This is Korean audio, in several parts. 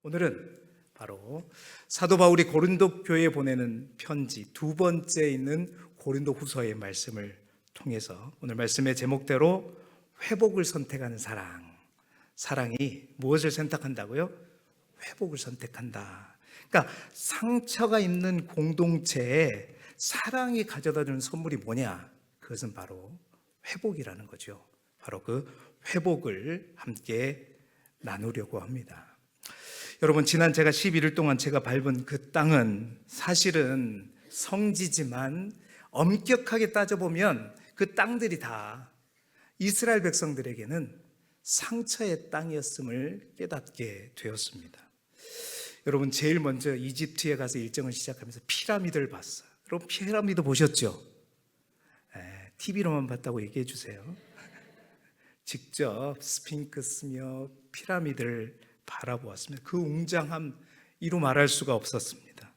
오늘은 바로 사도 바울이 고린도 교회에 보내는 편지 두 번째 있는 고린도 후서의 말씀을 통해서 오늘 말씀의 제목대로 회복을 선택하는 사랑이 무엇을 선택한다고요? 회복을 선택한다. 그러니까 상처가 있는 공동체에 사랑이 가져다주는 선물이 뭐냐? 그것은 바로 회복이라는 거죠. 바로 그 회복을 함께 나누려고 합니다. 여러분, 지난 제가 11일 동안 제가 밟은 그 땅은 사실은 성지지만 엄격하게 따져보면 그 땅들이 다 이스라엘 백성들에게는 상처의 땅이었음을 깨닫게 되었습니다. 여러분, 제일 먼저 이집트에 가서 일정을 시작하면서 피라미드를 봤어요. 여러분, 피라미드 보셨죠? TV로만 봤다고 얘기해 주세요. 직접 스핑크스며 피라미드를 바라보았습니다. 그 웅장함 이루 말할 수가 없었습니다.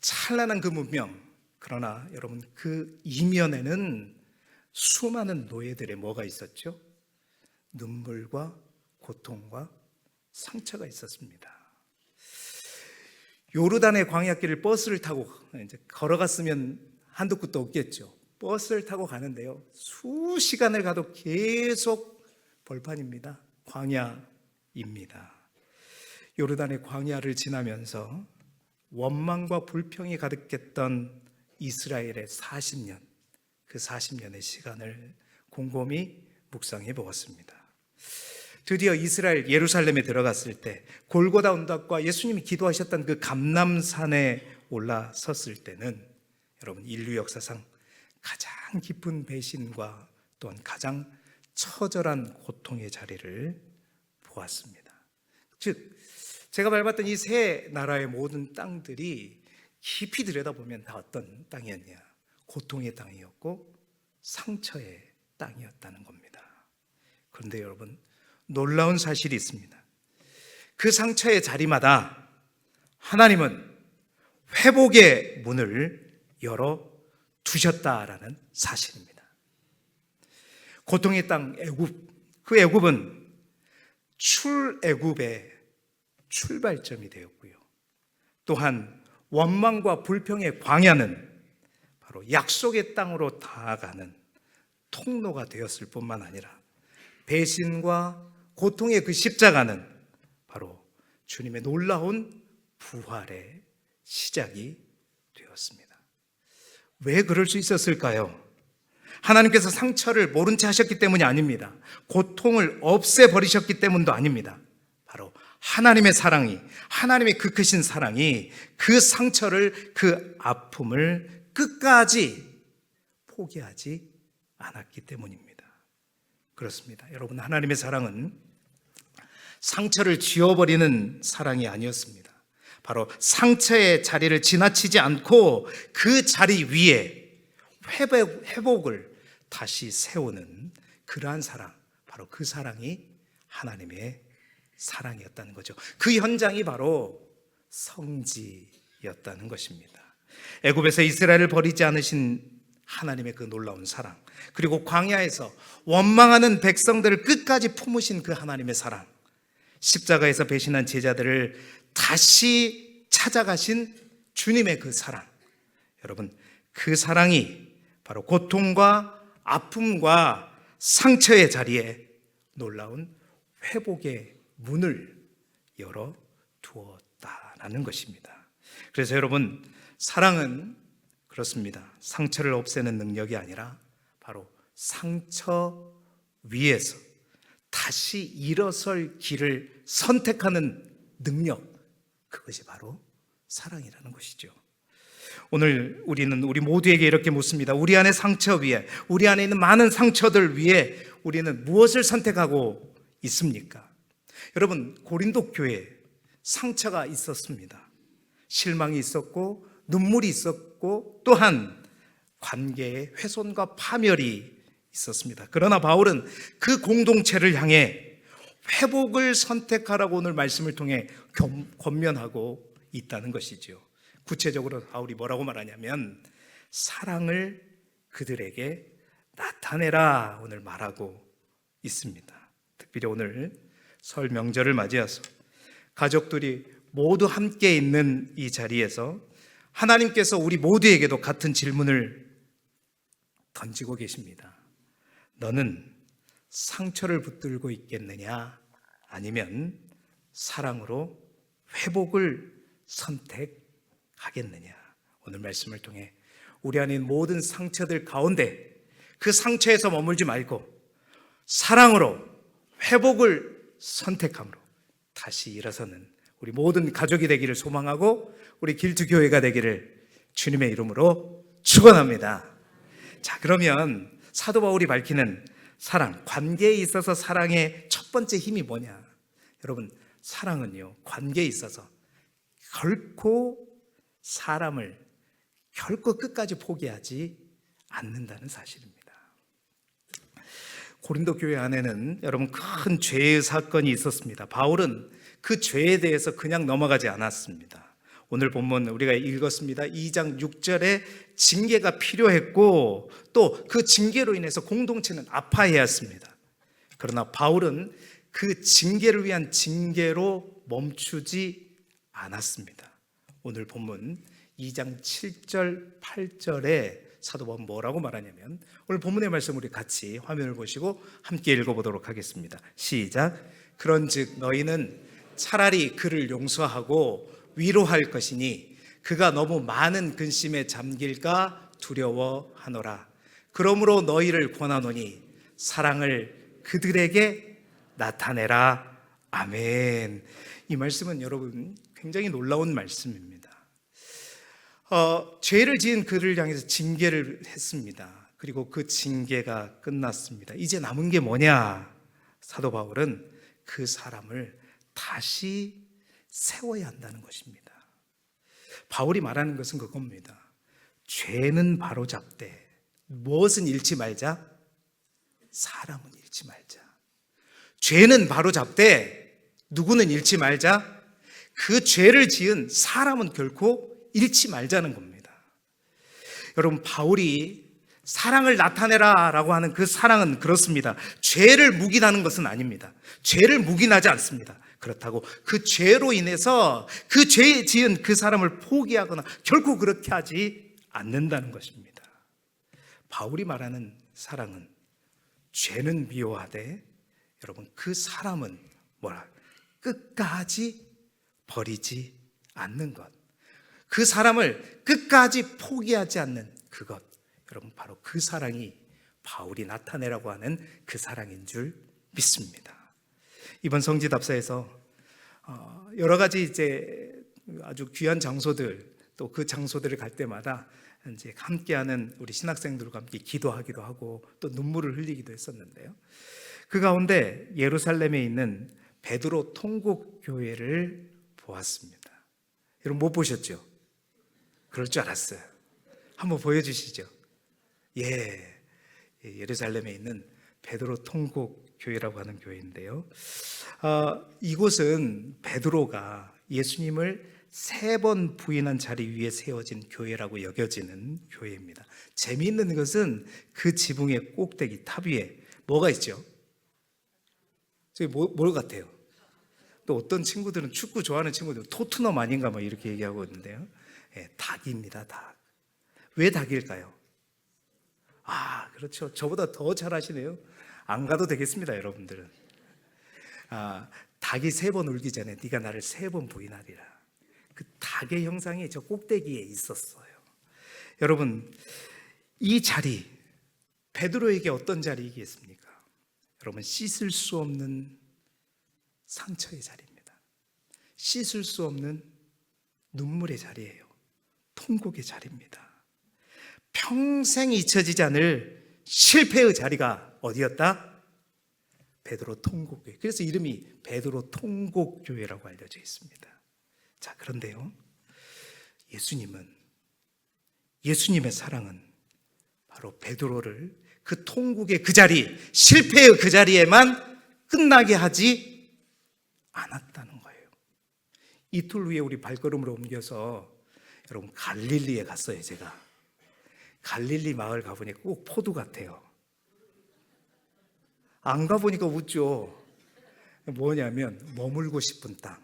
찬란한 그 문명, 그러나 여러분 그 이면에는 수많은 노예들의 뭐가 있었죠? 눈물과 고통과 상처가 있었습니다. 요르단의 광야길을 버스를 타고 이제 걸어갔으면 한두 끝도 없겠죠. 버스를 타고 가는데요, 수시간을 가도 계속 벌판입니다. 광야입니다. 요르단의 광야를 지나면서 원망과 불평이 가득했던 이스라엘의 40년, 그 40년의 시간을 곰곰이 묵상해 보았습니다. 드디어 이스라엘 예루살렘에 들어갔을 때 골고다 언덕과 예수님이 기도하셨던 그 감람산에 올라섰을 때는 여러분 인류 역사상 가장 깊은 배신과 또한 가장 처절한 고통의 자리를 보았습니다. 즉 제가 밟았던 이 세 나라의 모든 땅들이 깊이 들여다보면 다 어떤 땅이었냐? 고통의 땅이었고 상처의 땅이었다는 겁니다. 그런데 여러분, 놀라운 사실이 있습니다. 그 상처의 자리마다 하나님은 회복의 문을 열어 두셨다라는 사실입니다. 고통의 땅 애굽, 그 애굽은 출애굽의 출발점이 되었고요. 또한 원망과 불평의 광야는 바로 약속의 땅으로 다가가는 통로가 되었을 뿐만 아니라 배신과 고통의 그 십자가는 바로 주님의 놀라운 부활의 시작이 되었습니다. 왜 그럴 수 있었을까요? 하나님께서 상처를 모른 채 하셨기 때문이 아닙니다. 고통을 없애버리셨기 때문도 아닙니다. 바로 하나님의 사랑이, 하나님의 그 크신 사랑이 그 상처를, 그 아픔을 끝까지 포기하지 않았기 때문입니다. 그렇습니다. 여러분, 하나님의 사랑은 상처를 지워버리는 사랑이 아니었습니다. 바로 상처의 자리를 지나치지 않고 그 자리 위에 회복을 다시 세우는 그러한 사랑, 바로 그 사랑이 하나님의 사랑이었다는 거죠. 그 현장이 바로 성지였다는 것입니다. 애굽에서 이스라엘을 버리지 않으신 하나님의 그 놀라운 사랑, 그리고 광야에서 원망하는 백성들을 끝까지 품으신 그 하나님의 사랑, 십자가에서 배신한 제자들을 다시 찾아가신 주님의 그 사랑, 여러분 그 사랑이 바로 고통과 아픔과 상처의 자리에 놀라운 회복의 문을 열어 두었다라는 것입니다. 그래서 여러분, 사랑은 그렇습니다. 상처를 없애는 능력이 아니라 바로 상처 위에서 다시 일어설 길을 선택하는 능력, 그것이 바로 사랑이라는 것이죠. 오늘 우리는 우리 모두에게 이렇게 묻습니다. 우리 안의 상처 위에, 우리 안에 있는 많은 상처들 위에 우리는 무엇을 선택하고 있습니까? 여러분, 고린도 교회에 상처가 있었습니다. 실망이 있었고 눈물이 있었고 또한 관계의 훼손과 파멸이 있었습니다. 그러나 바울은 그 공동체를 향해 회복을 선택하라고 오늘 말씀을 통해 권면하고 있다는 것이죠. 구체적으로 바울이 뭐라고 말하냐면 사랑을 그들에게 나타내라 오늘 말하고 있습니다. 특별히 오늘 설 명절을 맞이해서 가족들이 모두 함께 있는 이 자리에서 하나님께서 우리 모두에게도 같은 질문을 던지고 계십니다. 너는 상처를 붙들고 있겠느냐? 아니면 사랑으로 회복을 선택하겠느냐? 오늘 말씀을 통해 우리 안에 있는 모든 상처들 가운데 그 상처에서 머물지 말고 사랑으로 회복을 선택함으로 다시 일어서는 우리 모든 가족이 되기를 소망하고 우리 길주교회가 되기를 주님의 이름으로 축원합니다. 자, 그러면 사도 바울이 밝히는 사랑, 관계에 있어서 사랑의 첫 번째 힘이 뭐냐? 여러분, 사랑은요, 관계에 있어서 결코 사람을 결코 끝까지 포기하지 않는다는 사실입니다. 고린도 교회 안에는 여러분 큰 죄의 사건이 있었습니다. 바울은 그 죄에 대해서 그냥 넘어가지 않았습니다. 오늘 본문 우리가 읽었습니다. 2장 6절에 징계가 필요했고 또 그 징계로 인해서 공동체는 아파해야 했습니다. 그러나 바울은 그 징계를 위한 징계로 멈추지 않았습니다. 오늘 본문 2장 7절 8절에 사도 바울은 뭐라고 말하냐면, 오늘 본문의 말씀 우리 같이 화면을 보시고 함께 읽어보도록 하겠습니다. 시작. 그런즉 너희는 차라리 그를 용서하고 위로할 것이니 그가 너무 많은 근심에 잠길까 두려워하노라. 그러므로 너희를 권하노니 사랑을 그들에게 나타내라. 아멘. 이 말씀은 여러분 굉장히 놀라운 말씀입니다. 죄를 지은 그를 향해서 징계를 했습니다. 그리고 그 징계가 끝났습니다. 이제 남은 게 뭐냐? 사도 바울은 그 사람을 다시 세워야 한다는 것입니다. 바울이 말하는 것은 그겁니다. 죄는 바로잡되 무엇은 잃지 말자? 사람은 잃지 말자. 죄는 바로잡되 누구는 잃지 말자? 그 죄를 지은 사람은 결코 잃지 말자는 겁니다. 여러분, 바울이 사랑을 나타내라 라고 하는 그 사랑은 그렇습니다. 죄를 묵인하는 것은 아닙니다. 죄를 묵인하지 않습니다. 그렇다고 그 죄로 인해서 그 죄 지은 그 사람을 포기하거나 결코 그렇게 하지 않는다는 것입니다. 바울이 말하는 사랑은 죄는 미워하되 여러분 그 사람은 끝까지 버리지 않는 것, 그 사람을 끝까지 포기하지 않는 그것, 여러분 바로 그 사랑이 바울이 나타내라고 하는 그 사랑인 줄 믿습니다. 이번 성지답사에서 여러 가지 이제 아주 귀한 장소들, 또 그 장소들을 갈 때마다 이제 함께하는 우리 신학생들과 함께 기도하기도 하고 또 눈물을 흘리기도 했었는데요. 그 가운데 예루살렘에 있는 베드로 통곡 교회를 보았습니다. 여러분 못 보셨죠? 그럴 줄 알았어요. 한번 보여주시죠. 예루살렘에 있는 베드로 통곡 교회라고 하는 교회인데요. 이곳은 베드로가 예수님을 3번 부인한 자리 위에 세워진 교회라고 여겨지는 교회입니다. 재미있는 것은 그 지붕의 꼭대기 탑 위에 뭐가 있죠? 저기 뭘 같아요? 또 어떤 친구들은, 축구 좋아하는 친구들은 토트넘 아닌가 뭐 이렇게 얘기하고 있는데요. 닭입니다. 닭. 왜 닭일까요? 그렇죠. 저보다 더 잘하시네요. 안 가도 되겠습니다, 여러분들은. 닭이 3번 울기 전에 네가 나를 3번 부인하리라. 그 닭의 형상이 저 꼭대기에 있었어요. 여러분, 이 자리, 베드로에게 어떤 자리이겠습니까? 여러분, 씻을 수 없는 상처의 자리입니다. 씻을 수 없는 눈물의 자리예요. 통곡의 자리입니다. 평생 잊혀지지 않을 실패의 자리가 어디였다? 베드로 통곡교회. 그래서 이름이 베드로 통곡교회라고 알려져 있습니다. 자, 그런데요, 예수님의 사랑은 바로 베드로를 그 통곡의 그 자리, 실패의 그 자리에만 끝나게 하지 않았다는 거예요. 이틀 후에 우리 발걸음을 옮겨서 여러분 갈릴리에 갔어요. 제가 갈릴리 마을 가보니까 꼭 포도 같아요. 안 가보니까 웃죠. 뭐냐면 머물고 싶은 땅,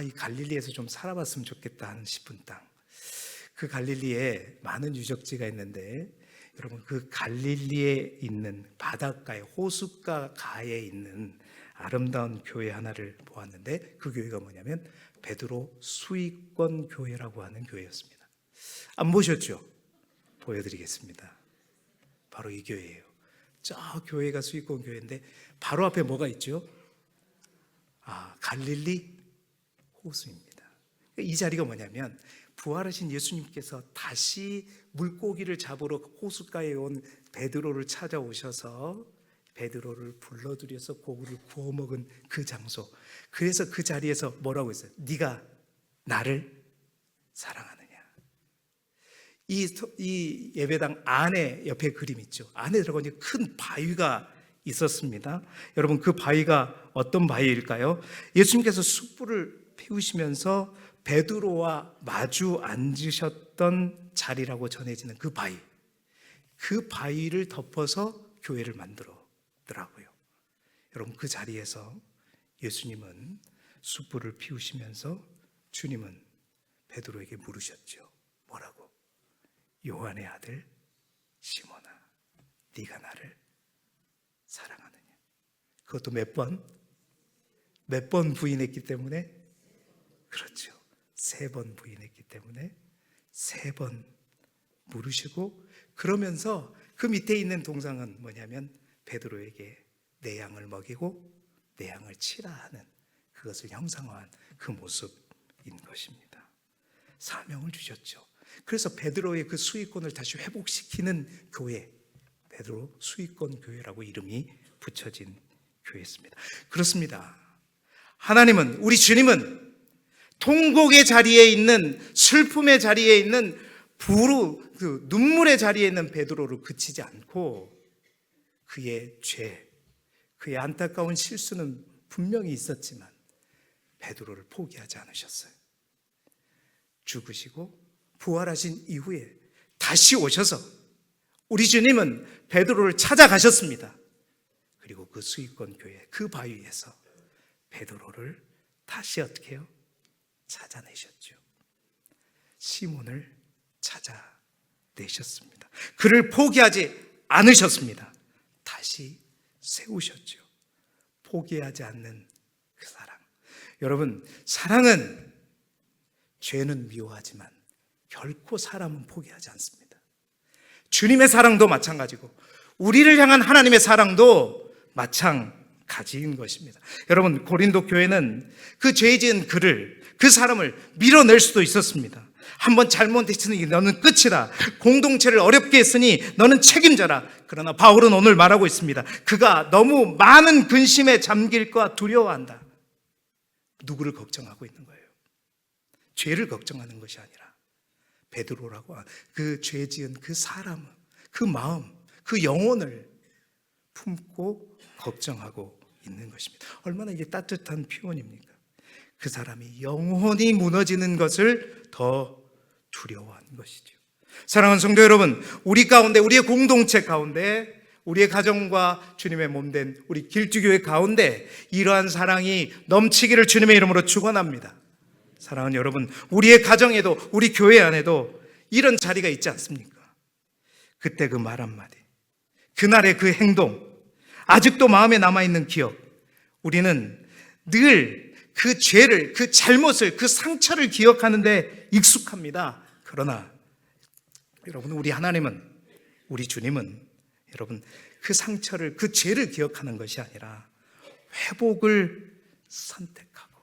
이 갈릴리에서 좀 살아봤으면 좋겠다 하는 싶은 땅. 그 갈릴리에 많은 유적지가 있는데 여러분, 그 갈릴리에 있는 바닷가에, 호숫가 가에 있는 아름다운 교회 하나를 보았는데, 그 교회가 뭐냐면 베드로 수익권 교회라고 하는 교회였습니다. 안 보셨죠? 보여드리겠습니다. 바로 이 교회예요. 저 교회가 수익권 교회인데 바로 앞에 뭐가 있죠? 갈릴리 호수입니다. 이 자리가 뭐냐면 부활하신 예수님께서 다시 물고기를 잡으러 호숫가에 온 베드로를 찾아오셔서 베드로를 불러들여서 고기를 구워 먹은 그 장소. 그래서 그 자리에서 뭐라고 했어요? 네가 나를 사랑하느냐. 이 예배당 안에 옆에 그림 있죠. 안에 들어가니 큰 바위가 있었습니다. 여러분, 그 바위가 어떤 바위일까요? 예수님께서 숯불을 피우시면서 베드로와 마주 앉으셨던 자리라고 전해지는 그 바위. 그 바위를 덮어서 교회를 만들었더라고요. 여러분, 그 자리에서 예수님은 숯불을 피우시면서 주님은 베드로에게 물으셨죠. 뭐라고? 요한의 아들 시몬아, 네가 나를 사랑하느냐? 그것도 몇 번 부인했기 때문에? 그렇죠. 3번 부인했기 때문에 3번 물으시고, 그러면서 그 밑에 있는 동상은 뭐냐면 베드로에게 내 양을 먹이고 내 양을 치라 하는, 그것을 형상화한 그 모습인 것입니다. 사명을 주셨죠. 그래서 베드로의 그 수익권을 다시 회복시키는 교회, 베드로 수익권 교회라고 이름이 붙여진 교회였습니다. 그렇습니다. 하나님은, 우리 주님은 통곡의 자리에 있는, 슬픔의 자리에 있는, 그 눈물의 자리에 있는 베드로를 그치지 않고 그의 죄, 그의 안타까운 실수는 분명히 있었지만 베드로를 포기하지 않으셨어요. 죽으시고 부활하신 이후에 다시 오셔서 우리 주님은 베드로를 찾아가셨습니다. 그리고 그 수익권 교회, 그 바위에서 베드로를 다시 어떻게 해요? 찾아내셨죠. 시몬을 찾아내셨습니다. 그를 포기하지 않으셨습니다. 다시 세우셨죠. 포기하지 않는 그 사랑. 여러분, 사랑은 죄는 미워하지만 결코 사람은 포기하지 않습니다. 주님의 사랑도 마찬가지고 우리를 향한 하나님의 사랑도 마찬가지인 것입니다. 여러분, 고린도 교회는 그 죄 지은 그 사람을 밀어낼 수도 있었습니다. 한번 잘못했으니 너는 끝이다. 공동체를 어렵게 했으니 너는 책임져라. 그러나 바울은 오늘 말하고 있습니다. 그가 너무 많은 근심에 잠길까 두려워한다. 누구를 걱정하고 있는 거예요? 죄를 걱정하는 것이 아니라 베드로라고 그 죄 지은 그 사람, 그 마음, 그 영혼을 품고 걱정하고 있는 것입니다. 얼마나 이게 따뜻한 표현입니까? 그 사람이 영혼이 무너지는 것을 더 두려워한 것이죠. 사랑하는 성도 여러분, 우리 가운데, 우리의 공동체 가운데, 우리의 가정과 주님의 몸된 우리 길주교회 가운데 이러한 사랑이 넘치기를 주님의 이름으로 축원합니다. 사랑하는 여러분, 우리의 가정에도, 우리 교회 안에도 이런 자리가 있지 않습니까? 그때 그 말 한마디, 그날의 그 행동, 아직도 마음에 남아있는 기억, 우리는 늘 그 죄를, 그 잘못을, 그 상처를 기억하는데 익숙합니다. 그러나 여러분, 우리 하나님은, 우리 주님은 여러분, 그 상처를, 그 죄를 기억하는 것이 아니라 회복을 선택하고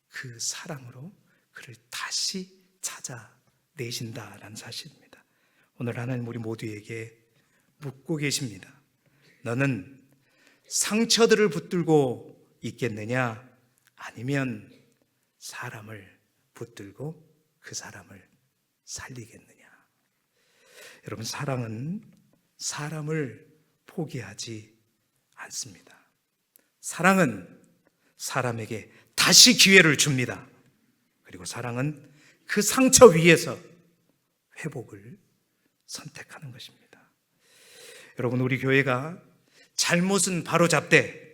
그 사랑으로 그를 다시 찾아내신다라는 사실입니다. 오늘 하나님 우리 모두에게 묻고 계십니다. 너는 상처들을 붙들고 있겠느냐? 아니면 사람을 붙들고 그 사람을 살리겠느냐? 여러분, 사랑은 사람을 포기하지 않습니다. 사랑은 사람에게 다시 기회를 줍니다. 그리고 사랑은 그 상처 위에서 회복을 선택하는 것입니다. 여러분, 우리 교회가 잘못은 바로잡되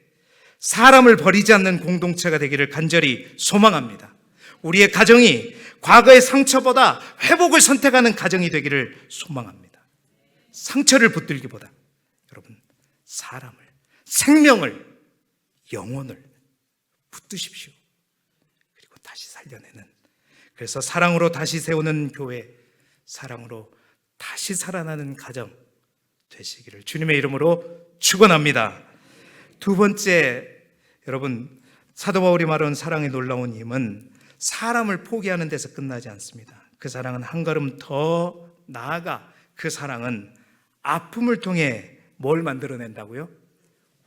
사람을 버리지 않는 공동체가 되기를 간절히 소망합니다. 우리의 가정이 과거의 상처보다 회복을 선택하는 가정이 되기를 소망합니다. 상처를 붙들기보다 여러분, 사람을, 생명을, 영혼을 붙드십시오. 그리고 다시 살려내는, 그래서 사랑으로 다시 세우는 교회, 사랑으로 다시 살아나는 가정 되시기를 주님의 이름으로 축원합니다. 두 번째, 여러분, 사도 바울이 말하는 사랑의 놀라운 힘은 사람을 포기하는 데서 끝나지 않습니다. 그 사랑은 한 걸음 더 나아가 그 사랑은 아픔을 통해 뭘 만들어낸다고요?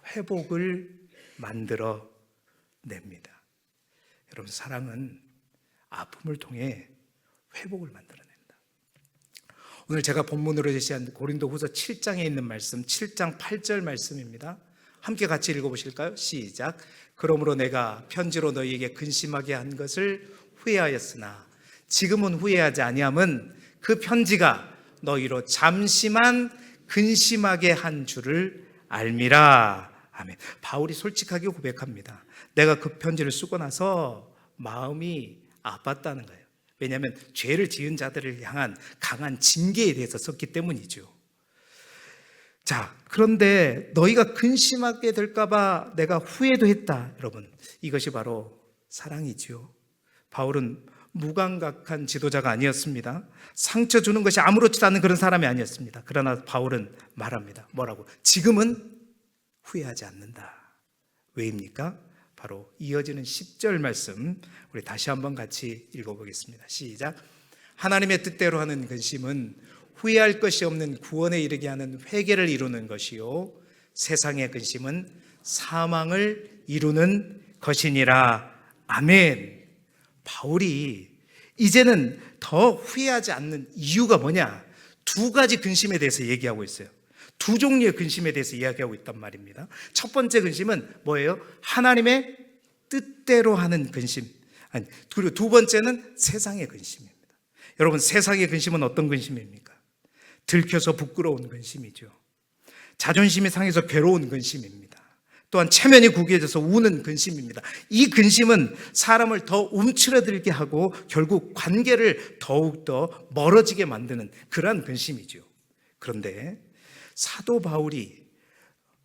회복을 만들어냅니다. 여러분, 사랑은 아픔을 통해 회복을 만들어낸다. 오늘 제가 본문으로 제시한 고린도후서 7장에 있는 말씀, 7장 8절 말씀입니다. 함께 같이 읽어보실까요? 시작. 그러므로 내가 편지로 너희에게 근심하게 한 것을 후회하였으나 지금은 후회하지 아니함은 그 편지가 너희로 잠시만 근심하게 한 줄을 알미라. 아멘. 바울이 솔직하게 고백합니다. 내가 그 편지를 쓰고 나서 마음이 아팠다는 거예요. 왜냐하면 죄를 지은 자들을 향한 강한 징계에 대해서 썼기 때문이죠. 자, 그런데 너희가 근심하게 될까봐 내가 후회도 했다. 여러분, 이것이 바로 사랑이지요. 바울은 무감각한 지도자가 아니었습니다. 상처 주는 것이 아무렇지도 않은 그런 사람이 아니었습니다. 그러나 바울은 말합니다. 뭐라고? 지금은 후회하지 않는다. 왜입니까? 바로 이어지는 10절 말씀 우리 다시 한번 같이 읽어보겠습니다. 시작. 하나님의 뜻대로 하는 근심은 후회할 것이 없는 구원에 이르게 하는 회개를 이루는 것이요 세상의 근심은 사망을 이루는 것이니라. 아멘. 바울이 이제는 더 후회하지 않는 이유가 뭐냐? 두 가지 근심에 대해서 얘기하고 있어요. 두 종류의 근심에 대해서 이야기하고 있단 말입니다. 첫 번째 근심은 뭐예요? 하나님의 뜻대로 하는 근심. 그리고 두 번째는 세상의 근심입니다. 여러분, 세상의 근심은 어떤 근심입니까? 들켜서 부끄러운 근심이죠. 자존심이 상해서 괴로운 근심입니다. 또한 체면이 구겨져서 우는 근심입니다. 이 근심은 사람을 더 움츠러들게 하고 결국 관계를 더욱더 멀어지게 만드는 그러한 근심이죠. 그런데 사도 바울이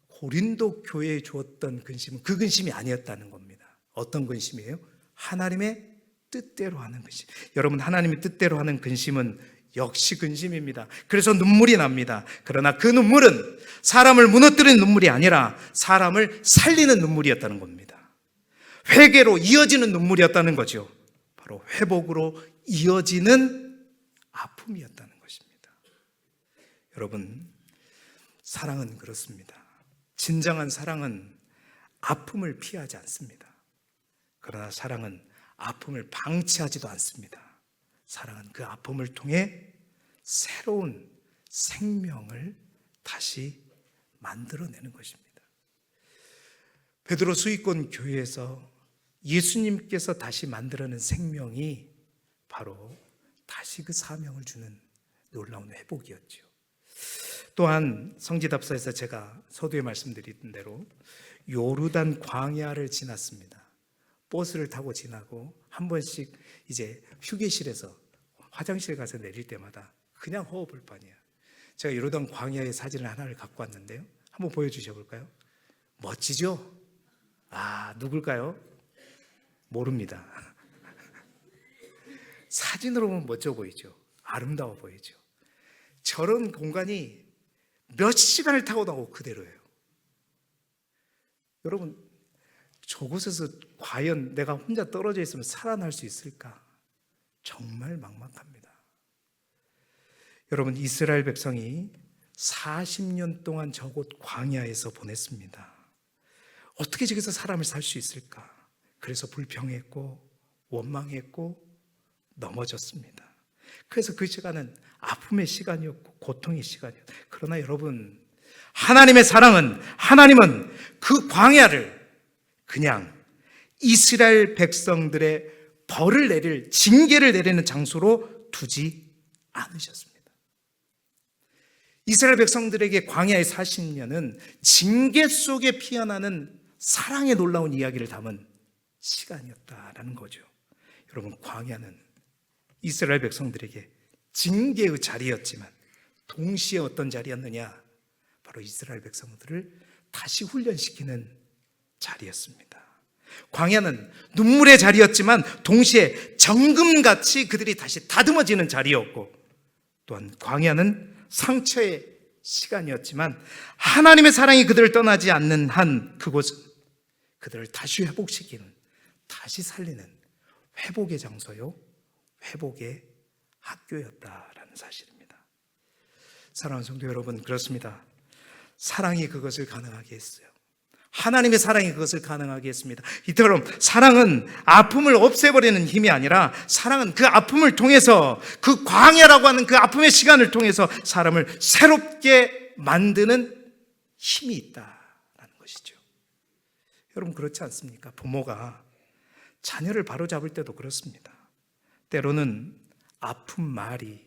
고린도 교회에 주었던 근심은 그 근심이 아니었다는 겁니다. 어떤 근심이에요? 하나님의 뜻대로 하는 근심. 여러분, 하나님의 뜻대로 하는 근심은 역시 근심입니다. 그래서 눈물이 납니다. 그러나 그 눈물은 사람을 무너뜨리는 눈물이 아니라 사람을 살리는 눈물이었다는 겁니다. 회개로 이어지는 눈물이었다는 거죠. 바로 회복으로 이어지는 아픔이었다는 것입니다. 여러분, 사랑은 그렇습니다. 진정한 사랑은 아픔을 피하지 않습니다. 그러나 사랑은 아픔을 방치하지도 않습니다. 사랑은 그 아픔을 통해 새로운 생명을 다시 만들어내는 것입니다. 베드로 수익권 교회에서 예수님께서 다시 만들어낸 생명이 바로 다시 그 사명을 주는 놀라운 회복이었죠. 또한 성지답사에서 제가 서두에 말씀드린 대로 요르단 광야를 지났습니다. 버스를 타고 지나고 한 번씩 이제 휴게실에서 화장실 가서 내릴 때마다 그냥 허허벌판이야. 제가 요르단 광야의 사진을 하나를 갖고 왔는데요. 한번 보여주셔 볼까요? 멋지죠? 아, 누굴까요? 모릅니다. 사진으로 보면 멋져 보이죠? 아름다워 보이죠? 저런 공간이 몇 시간을 타고 나고 그대로예요. 여러분, 저곳에서 과연 내가 혼자 떨어져 있으면 살아날 수 있을까? 정말 막막합니다. 여러분, 이스라엘 백성이 40년 동안 저곳 광야에서 보냈습니다. 어떻게 저기서 사람을 살 수 있을까? 그래서 불평했고 원망했고 넘어졌습니다. 그래서 그 시간은 아픔의 시간이었고 고통의 시간이었어요. 그러나 여러분, 하나님의 사랑은, 하나님은 그 광야를 그냥 이스라엘 백성들의 벌을 내릴, 징계를 내리는 장소로 두지 않으셨습니다. 이스라엘 백성들에게 광야의 40년은 징계 속에 피어나는 사랑의 놀라운 이야기를 담은 시간이었다라는 거죠. 여러분, 광야는 이스라엘 백성들에게 징계의 자리였지만 동시에 어떤 자리였느냐? 바로 이스라엘 백성들을 다시 훈련시키는 자리였습니다. 광야는 눈물의 자리였지만 동시에 정금같이 그들이 다시 다듬어지는 자리였고, 또한 광야는 상처의 시간이었지만 하나님의 사랑이 그들을 떠나지 않는 한 그곳은 그들을 다시 회복시키는, 다시 살리는 회복의 장소요, 회복의 학교였다라는 사실입니다. 사랑하는 성도 여러분, 그렇습니다. 사랑이 그것을 가능하게 했어요. 하나님의 사랑이 그것을 가능하게 했습니다. 이처럼 사랑은 아픔을 없애버리는 힘이 아니라, 사랑은 그 아픔을 통해서, 그 광야라고 하는 그 아픔의 시간을 통해서 사람을 새롭게 만드는 힘이 있다라는 것이죠. 여러분, 그렇지 않습니까? 부모가 자녀를 바로잡을 때도 그렇습니다. 때로는 아픈 말이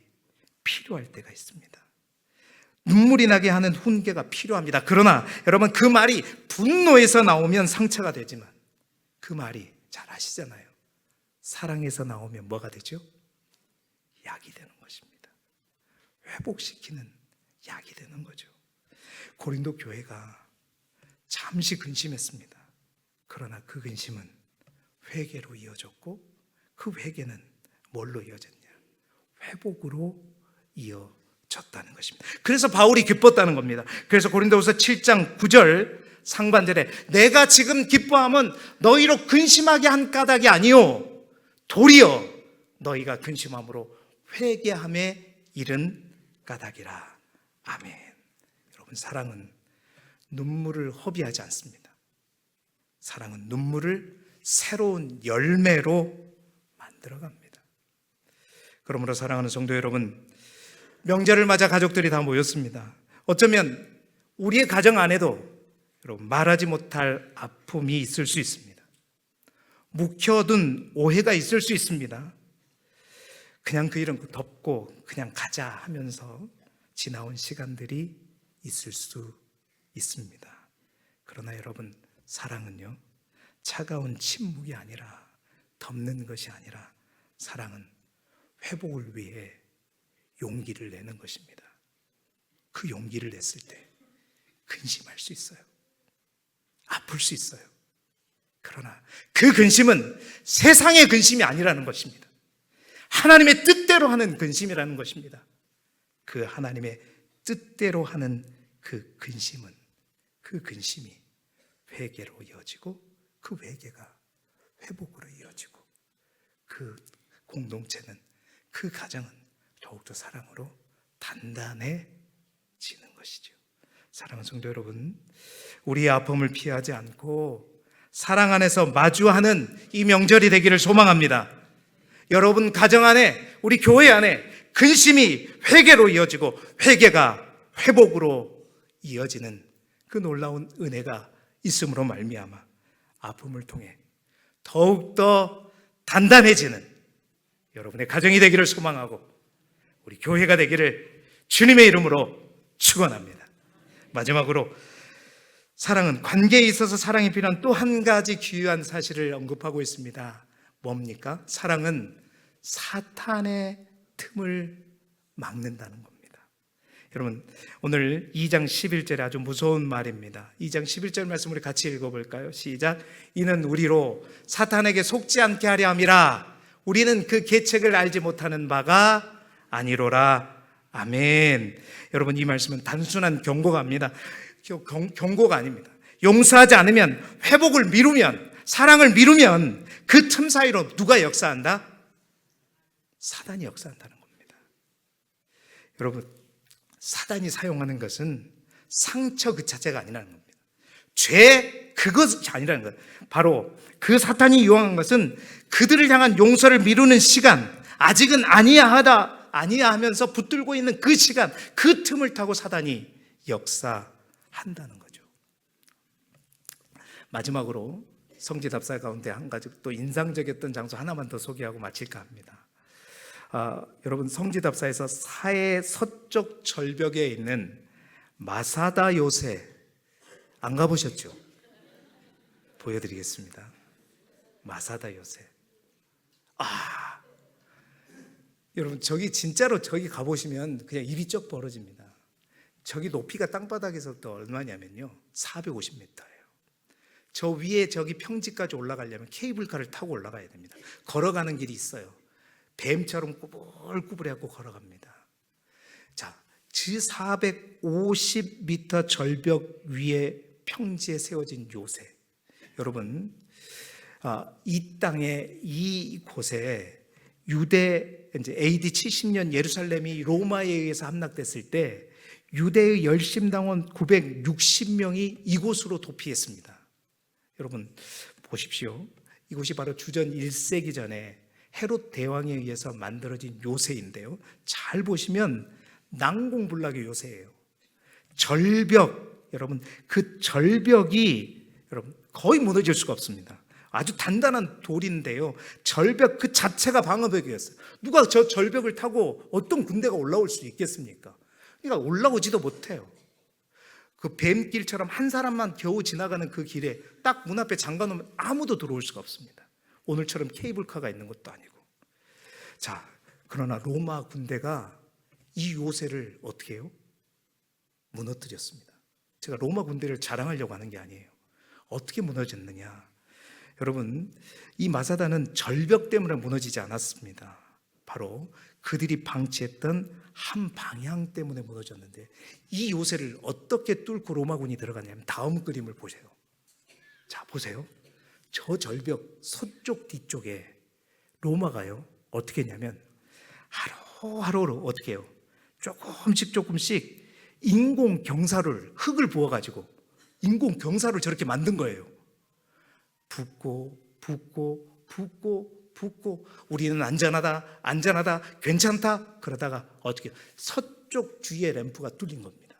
필요할 때가 있습니다. 눈물이 나게 하는 훈계가 필요합니다. 그러나 여러분, 그 말이 분노에서 나오면 상처가 되지만 그 말이, 잘 아시잖아요, 사랑에서 나오면 뭐가 되죠? 약이 되는 것입니다. 회복시키는 약이 되는 거죠. 고린도 교회가 잠시 근심했습니다. 그러나 그 근심은 회개로 이어졌고, 그 회개는 뭘로 이어졌냐? 회복으로 이어졌다는 것입니다. 그래서 바울이 기뻤다는 겁니다. 그래서 고린도후서 7장 9절 상반절에, 내가 지금 기뻐함은 너희로 근심하게 한 까닭이 아니요 도리어 너희가 근심함으로 회개함에 이른 까닭이라. 아멘. 여러분, 사랑은 눈물을 허비하지 않습니다. 사랑은 눈물을 새로운 열매로 만들어갑니다. 그러므로 사랑하는 성도 여러분, 명절을 맞아 가족들이 다 모였습니다. 어쩌면 우리의 가정 안에도 여러분, 말하지 못할 아픔이 있을 수 있습니다. 묵혀둔 오해가 있을 수 있습니다. 그냥 그 일은 덮고 그냥 가자 하면서 지나온 시간들이 있을 수 있습니다. 그러나 여러분, 사랑은요, 차가운 침묵이 아니라, 덮는 것이 아니라, 사랑은 회복을 위해 용기를 내는 것입니다. 그 용기를 냈을 때 근심할 수 있어요. 아플 수 있어요. 그러나 그 근심은 세상의 근심이 아니라는 것입니다. 하나님의 뜻대로 하는 근심이라는 것입니다. 그 하나님의 뜻대로 하는 그 근심은, 그 근심이 회개로 이어지고, 그 회개가 회복으로 이어지고, 그 공동체는, 그 가정은 더욱더 사랑으로 단단해지는 것이죠. 사랑하는 성도 여러분, 우리의 아픔을 피하지 않고 사랑 안에서 마주하는 이 명절이 되기를 소망합니다. 여러분 가정 안에, 우리 교회 안에 근심이 회개로 이어지고, 회개가 회복으로 이어지는 그 놀라운 은혜가 있음으로 말미암아 아픔을 통해 더욱더 단단해지는 여러분의 가정이 되기를 소망하고, 우리 교회가 되기를 주님의 이름으로 축원합니다. 마지막으로, 사랑은, 관계에 있어서 사랑이 필요한 또 한 가지 귀한 사실을 언급하고 있습니다. 뭡니까? 사랑은 사탄의 틈을 막는다는 겁니다. 여러분, 오늘 2장 11절에 아주 무서운 말입니다. 2장 11절 말씀 우리 같이 읽어볼까요? 시작. 이는 우리로 사탄에게 속지 않게 하려 함이라. 우리는 그 계책을 알지 못하는 바가 아니로라. 아멘. 여러분, 이 말씀은 단순한 경고가 아닙니다. 경고가 아닙니다. 용서하지 않으면, 회복을 미루면, 사랑을 미루면 그 틈 사이로 누가 역사한다? 사단이 역사한다는 겁니다. 여러분, 사단이 사용하는 것은 상처 그 자체가 아니라는 겁니다. 죄 그것이 아니라는 거예요. 바로 그 사탄이 이용한 것은 그들을 향한 용서를 미루는 시간, 아직은 아니야 하면서 붙들고 있는 그 시간, 그 틈을 타고 사단이 역사한다는 거죠. 마지막으로 성지답사 가운데 한 가지 또 인상적이었던 장소 하나만 더 소개하고 마칠까 합니다. 여러분, 성지답사에서 사해 서쪽 절벽에 있는 마사다 요새 안 가보셨죠? 보여드리겠습니다. 마사다 요셉. 여러분, 진짜로 저기 가보시면 그냥 입이 쩍 벌어집니다. 저기 높이가 땅바닥에서부터 얼마냐면요, 450m예요. 저 위에 저기 평지까지 올라가려면 케이블카를 타고 올라가야 됩니다. 걸어가는 길이 있어요. 뱀처럼 꾸불꾸불해갖고 걸어갑니다. 자, 그 450m 절벽 위에 평지에 세워진 요새. 여러분, 이 땅에 이곳에 유대 이제 AD 70년 예루살렘이 로마에 의해서 함락됐을 때 유대의 열심당원 960명이 이곳으로 도피했습니다. 여러분 보십시오. 이곳이 바로 주전 1세기 전에 헤롯 대왕에 의해서 만들어진 요새인데요. 잘 보시면 난공불락의 요새예요. 절벽, 여러분 그 절벽이 여러분 거의 무너질 수가 없습니다. 아주 단단한 돌인데요, 절벽 그 자체가 방어벽이었어요. 누가 저 절벽을 타고 어떤 군대가 올라올 수 있겠습니까? 그러니까 올라오지도 못해요. 그 뱀길처럼 한 사람만 겨우 지나가는 그 길에 딱 문 앞에 잠가놓으면 아무도 들어올 수가 없습니다. 오늘처럼 케이블카가 있는 것도 아니고. 자, 그러나 로마 군대가 이 요새를 어떻게 해요? 무너뜨렸습니다. 제가 로마 군대를 자랑하려고 하는 게 아니에요. 어떻게 무너졌느냐? 여러분, 이 마사다는 절벽 때문에 무너지지 않았습니다. 바로 그들이 방치했던 한 방향 때문에 무너졌는데, 이 요새를 어떻게 뚫고 로마군이 들어갔냐면 다음 그림을 보세요. 자, 보세요. 저 절벽 서쪽 뒤쪽에 로마가요 어떻게 했냐면 하루하루 어떻게 해요? 조금씩 인공 경사를, 흙을 부어가지고 인공 경사를 저렇게 만든 거예요. 붓고 우리는 안전하다, 괜찮다. 그러다가 어떻게 서쪽 뒤에 램프가 뚫린 겁니다.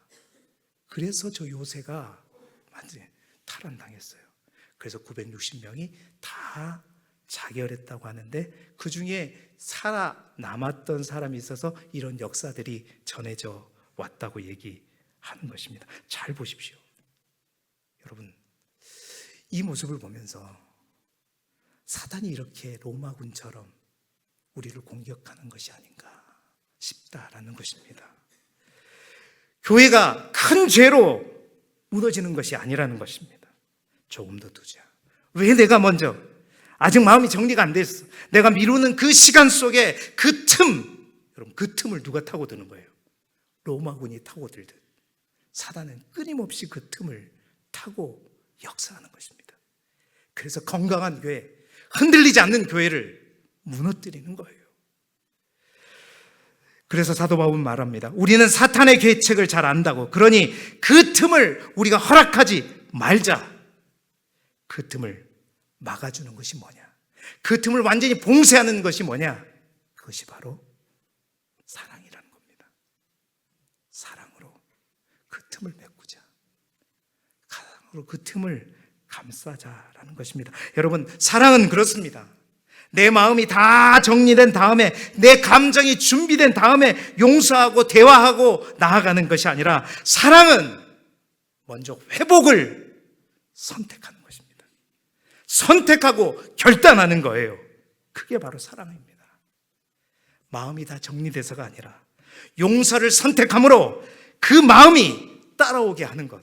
그래서 저 요새가 완전히 탈환당했어요. 그래서 960명이 다 자결했다고 하는데, 그 중에 살아남았던 사람이 있어서 이런 역사들이 전해져 왔다고 얘기하는 것입니다. 잘 보십시오. 여러분, 이 모습을 보면서 사단이 이렇게 로마군처럼 우리를 공격하는 것이 아닌가 싶다라는 것입니다. 교회가 큰 죄로 무너지는 것이 아니라는 것입니다. 조금 더 두자. 왜 내가 먼저, 아직 마음이 정리가 안 됐어, 내가 미루는 그 시간 속에 그 여러분 그 틈을 누가 타고 드는 거예요? 로마군이 타고 들듯 사단은 끊임없이 그 틈을 타고 역사하는 것입니다. 그래서 건강한 교회, 흔들리지 않는 교회를 무너뜨리는 거예요. 그래서 사도 바울은 말합니다. 우리는 사탄의 계책을 잘 안다고. 그러니 그 틈을 우리가 허락하지 말자. 그 틈을 막아주는 것이 뭐냐? 그 틈을 완전히 봉쇄하는 것이 뭐냐? 그것이 바로 사랑이라는 겁니다. 사랑으로 그 틈을 메꾸자. 사랑으로 그 틈을 감싸자라는 것입니다. 여러분, 사랑은 그렇습니다. 내 마음이 다 정리된 다음에, 내 감정이 준비된 다음에 용서하고 대화하고 나아가는 것이 아니라, 사랑은 먼저 회복을 선택하는 것입니다. 선택하고 결단하는 거예요. 그게 바로 사랑입니다. 마음이 다 정리돼서가 아니라 용서를 선택함으로 그 마음이 따라오게 하는 것,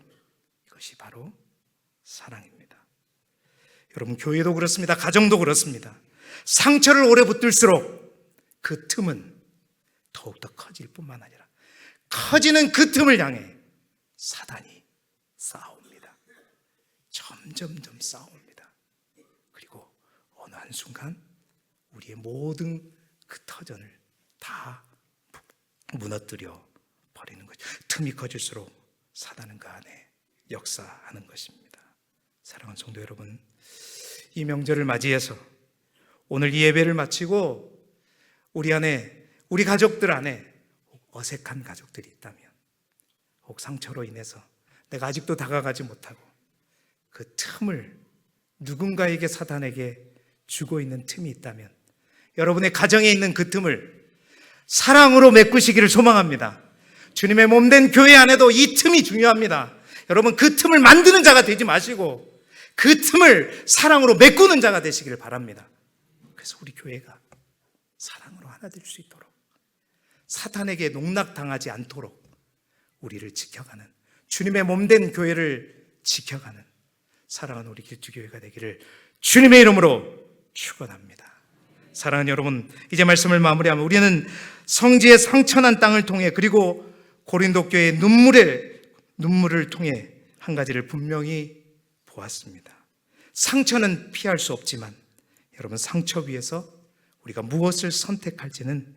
이것이 바로 사랑입니다. 여러분, 교회도 그렇습니다. 가정도 그렇습니다. 상처를 오래 붙들수록 그 틈은 더욱더 커질 뿐만 아니라, 커지는 그 틈을 향해 사단이 싸웁니다. 점점점 싸웁니다. 그리고 어느 한순간 우리의 모든 그 터전을 다 무너뜨려 버리는 거죠. 틈이 커질수록 사단은 그 안에 역사하는 것입니다. 사랑하는 성도 여러분, 이 명절을 맞이해서 오늘 이 예배를 마치고 우리 안에, 우리 가족들 안에 어색한 가족들이 있다면, 혹 상처로 인해서 내가 아직도 다가가지 못하고 그 틈을 누군가에게, 사단에게 주고 있는 틈이 있다면, 여러분의 가정에 있는 그 틈을 사랑으로 메꾸시기를 소망합니다. 주님의 몸된 교회 안에도 이 틈이 중요합니다. 여러분, 그 틈을 만드는 자가 되지 마시고 그 틈을 사랑으로 메꾸는 자가 되시기를 바랍니다. 그래서 우리 교회가 사랑으로 하나 될 수 있도록, 사탄에게 농락당하지 않도록 우리를 지켜가는, 주님의 몸된 교회를 지켜가는 사랑하는 우리 기초교회가 되기를 주님의 이름으로 축원합니다. 사랑하는 여러분, 이제 말씀을 마무리하면 우리는 성지의 상처난 땅을 통해, 그리고 고린도 교회의 눈물을 통해 한 가지를 분명히 보았습니다. 상처는 피할 수 없지만 여러분, 상처 위에서 우리가 무엇을 선택할지는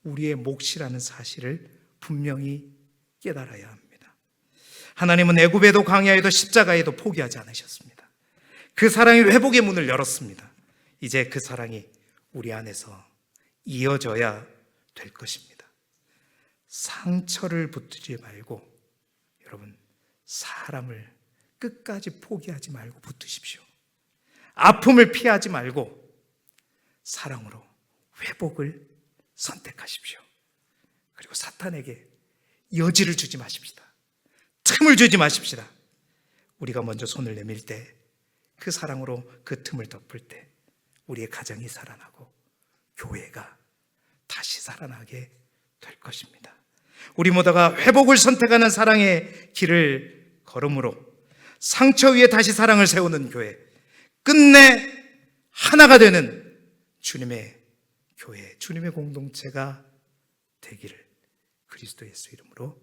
우리의 몫이라는 사실을 분명히 깨달아야 합니다. 하나님은 애굽에도 광야에도 십자가에도 포기하지 않으셨습니다. 그 사랑이 회복의 문을 열었습니다. 이제 그 사랑이 우리 안에서 이어져야 될 것입니다. 상처를 붙이지 말고 여러분, 사랑을 끝까지 포기하지 말고 붙으십시오. 아픔을 피하지 말고 사랑으로 회복을 선택하십시오. 그리고 사탄에게 여지를 주지 마십시다. 틈을 주지 마십시다. 우리가 먼저 손을 내밀 때, 그 사랑으로 그 틈을 덮을 때 우리의 가정이 살아나고 교회가 다시 살아나게 될 것입니다. 우리 모두가 회복을 선택하는 사랑의 길을 걸음으로 상처 위에 다시 사랑을 세우는 교회, 끝내 하나가 되는 주님의 교회, 주님의 공동체가 되기를 그리스도 예수 이름으로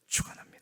축원합니다.